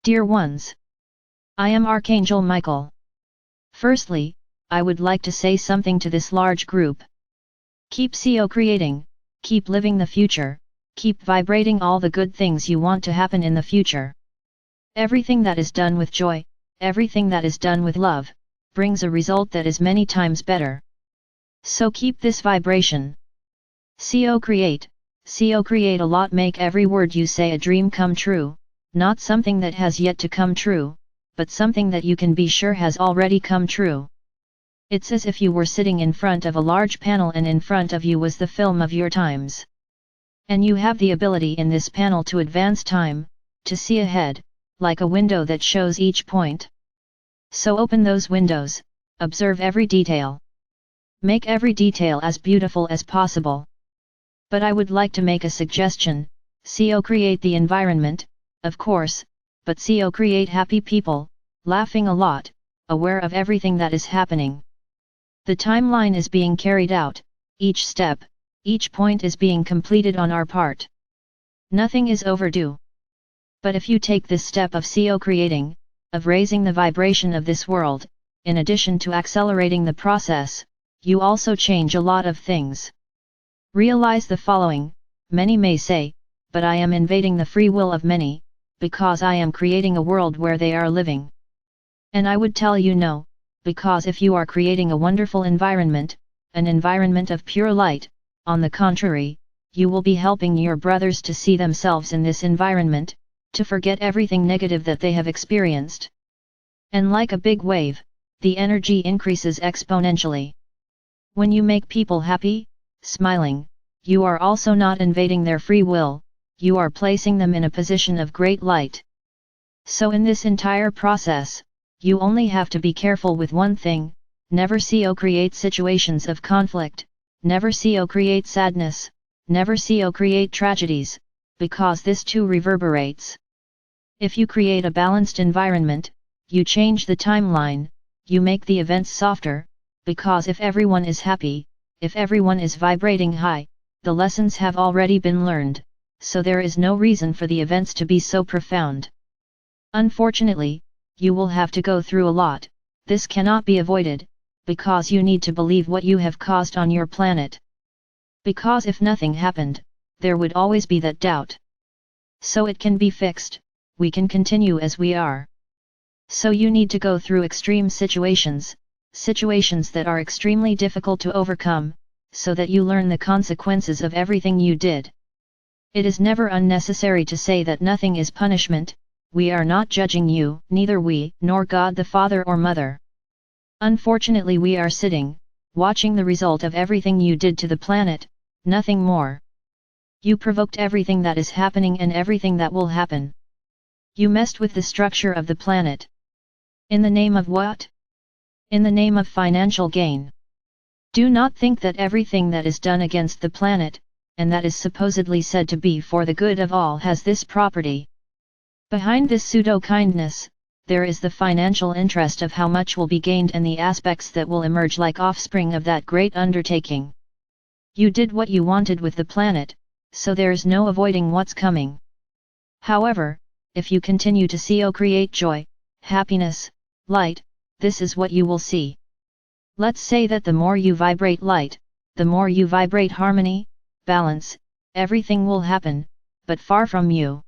Dear ones, I am Archangel Michael. Firstly, I would like to say something to this large group. Keep creating, keep living the future, keep vibrating all the good things you want to happen in the future. Everything that is done with joy, everything that is done with love, brings a result that is many times better. So keep this vibration. create a lot, make every word you say a dream come true, not something that has yet to come true, but something that you can be sure has already come true. It's as if you were sitting in front of a large panel and in front of you was the film of your times. And you have the ability in this panel to advance time, to see ahead, like a window that shows each point. So open those windows, observe every detail. Make every detail as beautiful as possible. But I would like to make a suggestion, create the environment, of course, but create happy people, laughing a lot, aware of everything that is happening. The timeline is being carried out, each step, each point is being completed on our part. Nothing is overdue. But if you take this step of creating, of raising the vibration of this world, in addition to accelerating the process, you also change a lot of things. Realize the following: many may say, but I am invading the free will of many, because I am creating a world where they are living. And I would tell you no, because if you are creating a wonderful environment, an environment of pure light, on the contrary, you will be helping your brothers to see themselves in this environment, to forget everything negative that they have experienced. And like a big wave, the energy increases exponentially. When you make people happy, smiling, you are also not invading their free will, you are placing them in a position of great light. So in this entire process, you only have to be careful with one thing: never create situations of conflict, never create sadness, never create tragedies, because this too reverberates. If you create a balanced environment, you change the timeline, you make the events softer, because if everyone is happy, if everyone is vibrating high, the lessons have already been learned, so there is no reason for the events to be so profound. Unfortunately, you will have to go through a lot, this cannot be avoided, because you need to believe what you have caused on your planet. Because if nothing happened, there would always be that doubt. So it can be fixed, we can continue as we are. So you need to go through extreme situations that are extremely difficult to overcome, so that you learn the consequences of everything you did. It is never unnecessary to say that nothing is punishment. We are not judging you, neither we, nor God the Father or Mother. Unfortunately, we are sitting, watching the result of everything you did to the planet, nothing more. You provoked everything that is happening and everything that will happen. You messed with the structure of the planet. In the name of what? In the name of financial gain. Do not think that everything that is done against the planet, and that is supposedly said to be for the good of all, has this property. Behind this pseudo-kindness, there is the financial interest of how much will be gained and the aspects that will emerge like offspring of that great undertaking. You did what you wanted with the planet, so there's no avoiding what's coming. However, if you continue to create joy, happiness, light, this is what you will see. Let's say that the more you vibrate light, the more you vibrate harmony, balance, everything will happen, but far from you.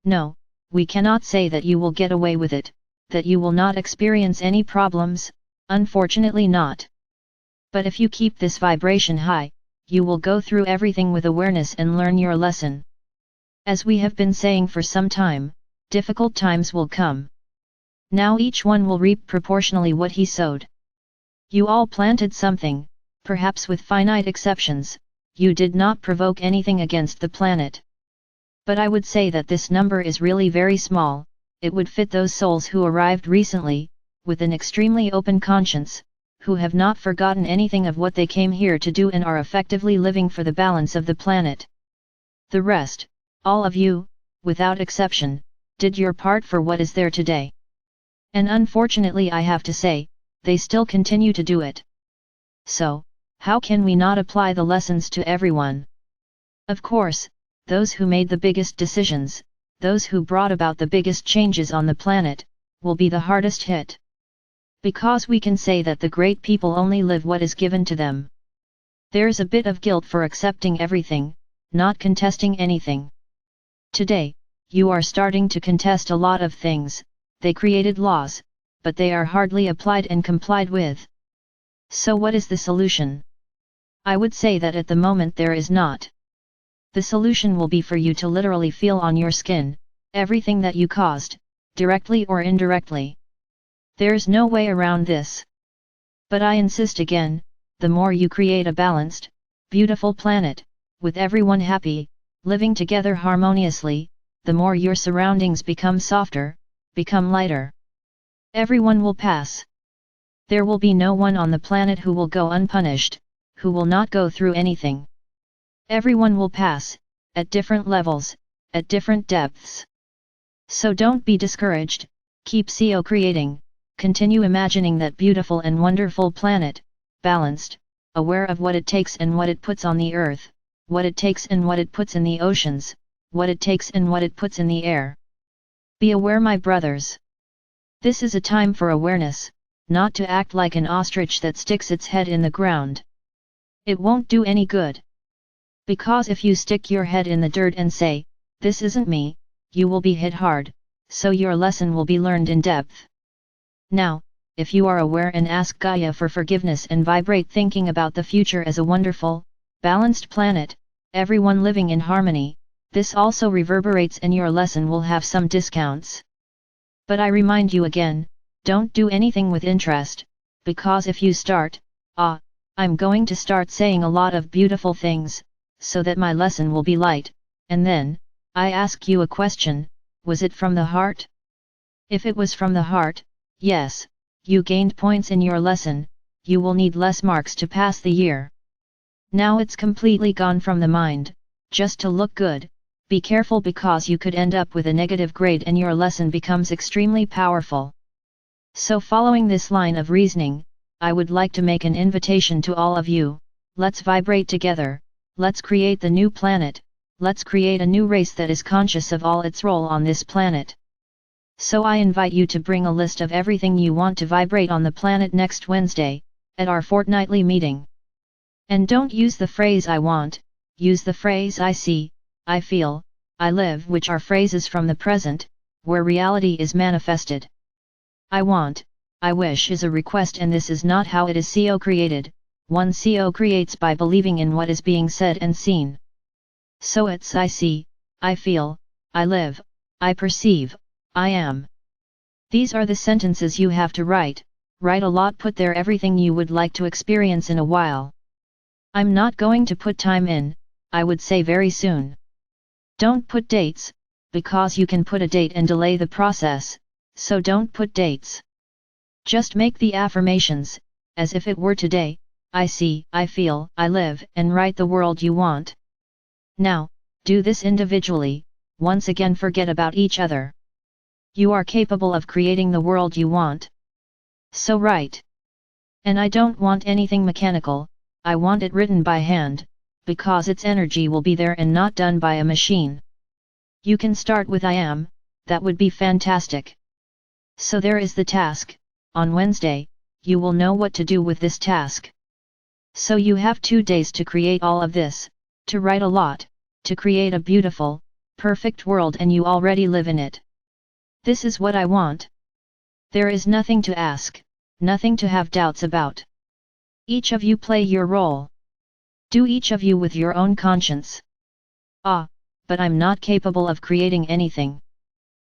No, we cannot say that you will get away with it, that you will not experience any problems, unfortunately not. But if you keep this vibration high, you will go through everything with awareness and learn your lesson. As we have been saying for some time, difficult times will come. Now each one will reap proportionally what he sowed. You all planted something, perhaps with finite exceptions, you did not provoke anything against the planet. But I would say that this number is really very small, it would fit those souls who arrived recently, with an extremely open conscience, who have not forgotten anything of what they came here to do and are effectively living for the balance of the planet. The rest, all of you, without exception, did your part for what is there today. And unfortunately I have to say, they still continue to do it. So, how can we not apply the lessons to everyone? Of course, those who made the biggest decisions, those who brought about the biggest changes on the planet, will be the hardest hit. Because we can say that the great people only live what is given to them. There's a bit of guilt for accepting everything, not contesting anything. Today, you are starting to contest a lot of things. They created laws, but they are hardly applied and complied with. So what is the solution? I would say that at the moment there is not. The solution will be for you to literally feel on your skin, everything that you caused, directly or indirectly. There's no way around this. But I insist again, the more you create a balanced, beautiful planet, with everyone happy, living together harmoniously, the more your surroundings become softer, become lighter. Everyone will pass. There will be no one on the planet who will go unpunished, who will not go through anything. Everyone will pass, at different levels, at different depths. So don't be discouraged, keep creating, continue imagining that beautiful and wonderful planet, balanced, aware of what it takes and what it puts on the earth, what it takes and what it puts in the oceans, what it takes and what it puts in the air. Be aware, my brothers. This is a time for awareness, not to act like an ostrich that sticks its head in the ground. It won't do any good. Because if you stick your head in the dirt and say, "This isn't me," you will be hit hard, so your lesson will be learned in depth. Now, if you are aware and ask Gaia for forgiveness and vibrate thinking about the future as a wonderful, balanced planet, everyone living in harmony, this also reverberates and your lesson will have some discounts. But I remind you again, don't do anything with interest, because if you start, I'm going to start saying a lot of beautiful things, so that my lesson will be light, and then, I ask you a question, was it from the heart? If it was from the heart, yes, you gained points in your lesson, you will need less marks to pass the year. Now it's completely gone from the mind, just to look good, be careful because you could end up with a negative grade and your lesson becomes extremely powerful. So following this line of reasoning, I would like to make an invitation to all of you, let's vibrate together, let's create the new planet, let's create a new race that is conscious of all its role on this planet. So I invite you to bring a list of everything you want to vibrate on the planet next Wednesday, at our fortnightly meeting. And don't use the phrase "I want," use the phrase "I see, I feel, I live," which are phrases from the present, where reality is manifested. I want, I wish is a request, and this is not how it is created. One creates by believing in what is being said and seen. So it's I see, I feel, I live, I perceive, I am. These are the sentences you have to write a lot, put there everything you would like to experience in a while. I'm not going to put time in, I would say very soon. Don't put dates, because you can put a date and delay the process, so don't put dates. Just make the affirmations, as if it were today, I see, I feel, I live, and write the world you want. Now, do this individually, once again forget about each other. You are capable of creating the world you want. So write. And I don't want anything mechanical, I want it written by hand, because its energy will be there and not done by a machine. You can start with I am, that would be fantastic. So there is the task, on Wednesday, you will know what to do with this task. So you have 2 days to create all of this, to write a lot, to create a beautiful, perfect world, and you already live in it. This is what I want. There is nothing to ask, nothing to have doubts about. Each of you play your role. Do each of you with your own conscience. But I'm not capable of creating anything.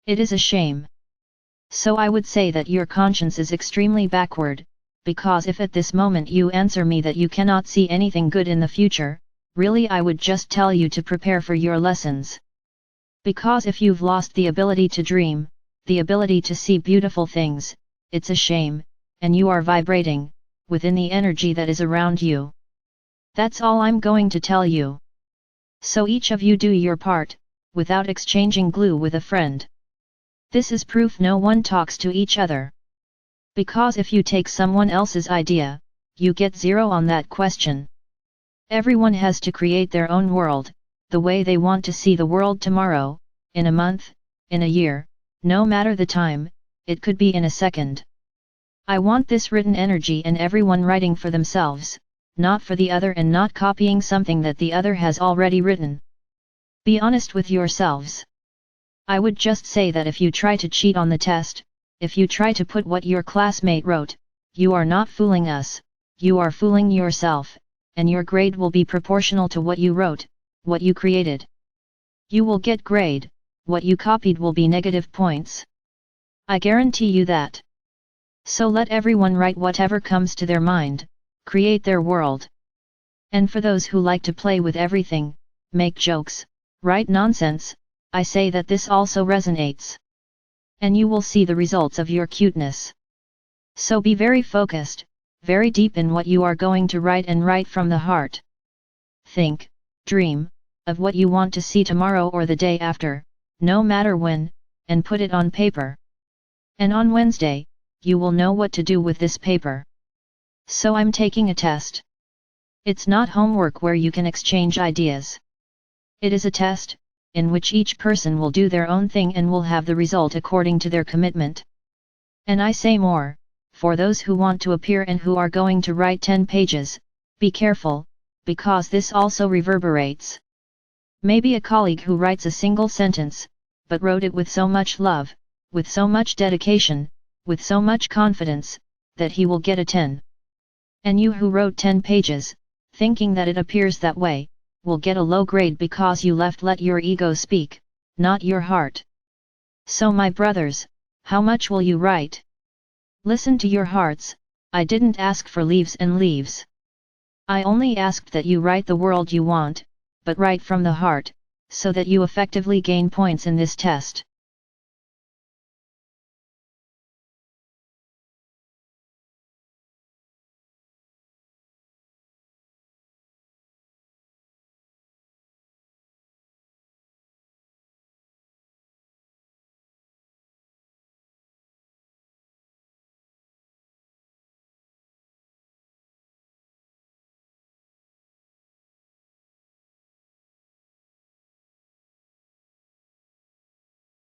It is a shame. So I would say that your conscience is extremely backward, because if at this moment you answer me that you cannot see anything good in the future, really I would just tell you to prepare for your lessons. Because if you've lost the ability to dream, the ability to see beautiful things, it's a shame, and you are vibrating, within the energy that is around you. That's all I'm going to tell you. So each of you do your part, without exchanging glue with a friend. This is proof no one talks to each other. Because if you take someone else's idea, you get 0 on that question. Everyone has to create their own world, the way they want to see the world tomorrow, in a month, in a year, no matter the time, it could be in a second. I want this written energy and everyone writing for themselves, not for the other and not copying something that the other has already written. Be honest with yourselves. I would just say that if you try to cheat on the test, if you try to put what your classmate wrote, you are not fooling us, you are fooling yourself, and your grade will be proportional to what you wrote, what you created. You will get grade, what you copied will be negative points. I guarantee you that. So let everyone write whatever comes to their mind, create their world. And for those who like to play with everything, make jokes, write nonsense, I say that this also resonates. And you will see the results of your cuteness. So be very focused, very deep in what you are going to write and write from the heart. Think, dream, of what you want to see tomorrow or the day after, no matter when, and put it on paper. And on Wednesday, you will know what to do with this paper. So I'm taking a test. It's not homework where you can exchange ideas. It is a test, in which each person will do their own thing and will have the result according to their commitment. And I say more, for those who want to appear and who are going to write 10 pages, be careful, because this also reverberates. Maybe a colleague who writes a single sentence, but wrote it with so much love, with so much dedication, with so much confidence, that he will get a 10. And you who wrote 10 pages, thinking that it appears that way, will get a low grade because you let your ego speak, not your heart. So my brothers, how much will you write? Listen to your hearts. I didn't ask for leaves and leaves. I only asked that you write the world you want, but write from the heart, so that you effectively gain points in this test.